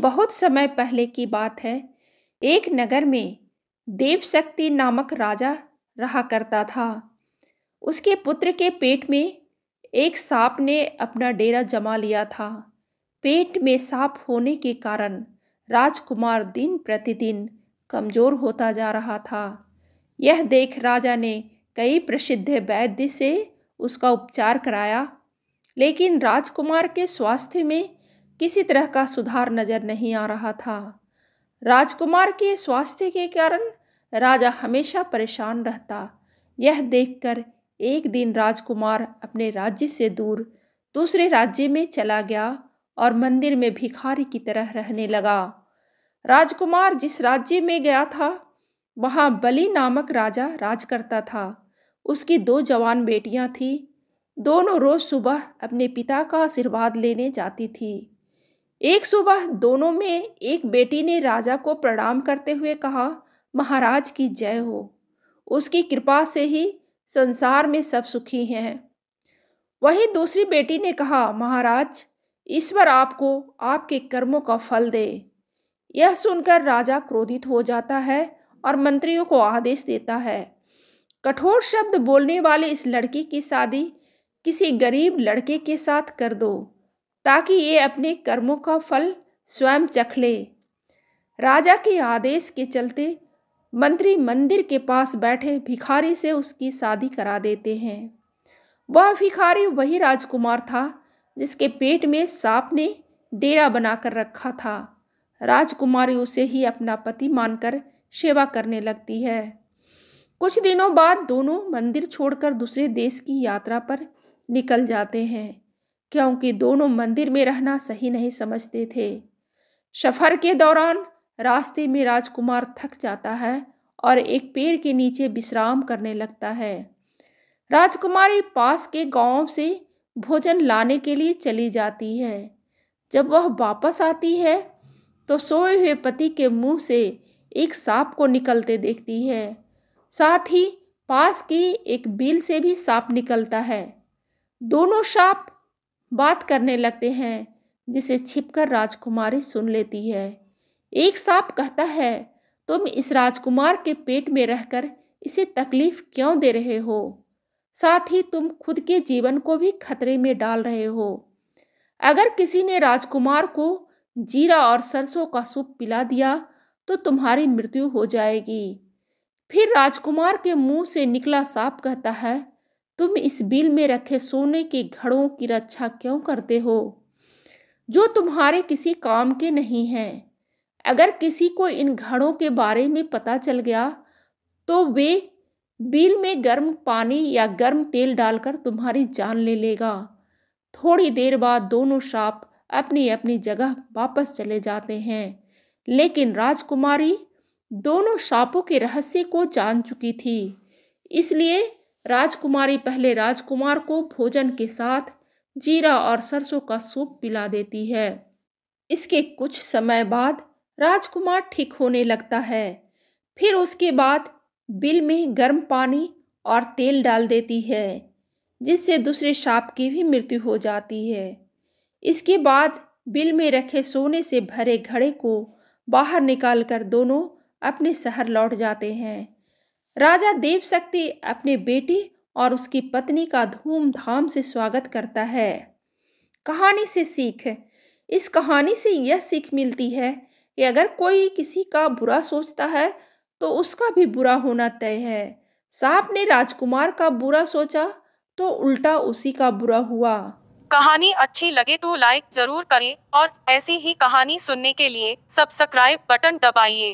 बहुत समय पहले की बात है। एक नगर में देवशक्ति नामक राजा रहा करता था। उसके पुत्र के पेट में एक सांप ने अपना डेरा जमा लिया था। पेट में सांप होने के कारण राजकुमार दिन प्रतिदिन कमजोर होता जा रहा था। यह देख राजा ने कई प्रसिद्ध वैद्य से उसका उपचार कराया, लेकिन राजकुमार के स्वास्थ्य में किसी तरह का सुधार नजर नहीं आ रहा था। राजकुमार के स्वास्थ्य के कारण राजा हमेशा परेशान रहता। यह देखकर एक दिन राजकुमार अपने राज्य से दूर दूसरे राज्य में चला गया और मंदिर में भिखारी की तरह रहने लगा। राजकुमार जिस राज्य में गया था, वहां बलि नामक राजा राज करता था। उसकी दो जवान बेटियां थीं। दोनों रोज सुबह अपने पिता का आशीर्वाद लेने जाती थी। एक सुबह दोनों में एक बेटी ने राजा को प्रणाम करते हुए कहा, महाराज की जय हो। उसकी कृपा से ही संसार में सब सुखी हैं। वहीं दूसरी बेटी ने कहा, महाराज ईश्वर आपको आपके कर्मों का फल दे। यह सुनकर राजा क्रोधित हो जाता है और मंत्रियों को आदेश देता है, कठोर शब्द बोलने वाली इस लड़की की शादी किसी गरीब लड़के के साथ कर दो, ताकि ये अपने कर्मों का फल स्वयं चख ले। राजा के आदेश के चलते मंत्री मंदिर के पास बैठे भिखारी से उसकी शादी करा देते हैं। वह भिखारी वही राजकुमार था जिसके पेट में सांप ने डेरा बनाकर रखा था। राजकुमारी उसे ही अपना पति मानकर सेवा करने लगती है। कुछ दिनों बाद दोनों मंदिर छोड़कर दूसरे देश की यात्रा पर निकल जाते हैं, क्योंकि दोनों मंदिर में रहना सही नहीं समझते थे। सफर के दौरान रास्ते में राजकुमार थक जाता है और एक पेड़ के नीचे विश्राम करने लगता है। राजकुमारी पास के गांव से भोजन लाने के लिए चली जाती है। जब वह वापस आती है तो सोए हुए पति के मुंह से एक सांप को निकलते देखती है। साथ ही पास की एक बिल से भी सांप निकलता है। दोनों सांप बात करने लगते हैं, जिसे छिपकर राजकुमारी सुन लेती है। एक सांप कहता है, तुम इस राजकुमार के पेट में रहकर इसे तकलीफ क्यों दे रहे हो? साथ ही तुम खुद के जीवन को भी खतरे में डाल रहे हो। अगर किसी ने राजकुमार को जीरा और सरसों का सूप पिला दिया तो तुम्हारी मृत्यु हो जाएगी। फिर राजकुमार के मुंह से निकला सांप कहता है, तुम इस बिल में रखे सोने के घड़ों की रक्षा क्यों करते हो, जो तुम्हारे किसी काम के नहीं हैं? अगर किसी को इन घड़ों के बारे में पता चल गया तो वे बिल में गर्म पानी या गर्म तेल डालकर तुम्हारी जान ले लेगा। थोड़ी देर बाद दोनों सांप अपनी अपनी जगह वापस चले जाते हैं, लेकिन राजकुमारी दोनों सांपों के रहस्य को जान चुकी थी। इसलिए राजकुमारी पहले राजकुमार को भोजन के साथ जीरा और सरसों का सूप पिला देती है। इसके कुछ समय बाद राजकुमार ठीक होने लगता है। फिर उसके बाद बिल में गर्म पानी और तेल डाल देती है, जिससे दूसरे सांप की भी मृत्यु हो जाती है। इसके बाद बिल में रखे सोने से भरे घड़े को बाहर निकालकर दोनों अपने शहर लौट जाते हैं। राजा देवशक्ति अपने बेटी और उसकी पत्नी का धूमधाम से स्वागत करता है। कहानी से सीख। इस कहानी से यह सीख मिलती है कि अगर कोई किसी का बुरा सोचता है तो उसका भी बुरा होना तय है। सांप ने राजकुमार का बुरा सोचा तो उल्टा उसी का बुरा हुआ। कहानी अच्छी लगे तो लाइक जरूर करें और ऐसी ही कहानी सुनने के लिए सब्सक्राइब बटन दबाइए।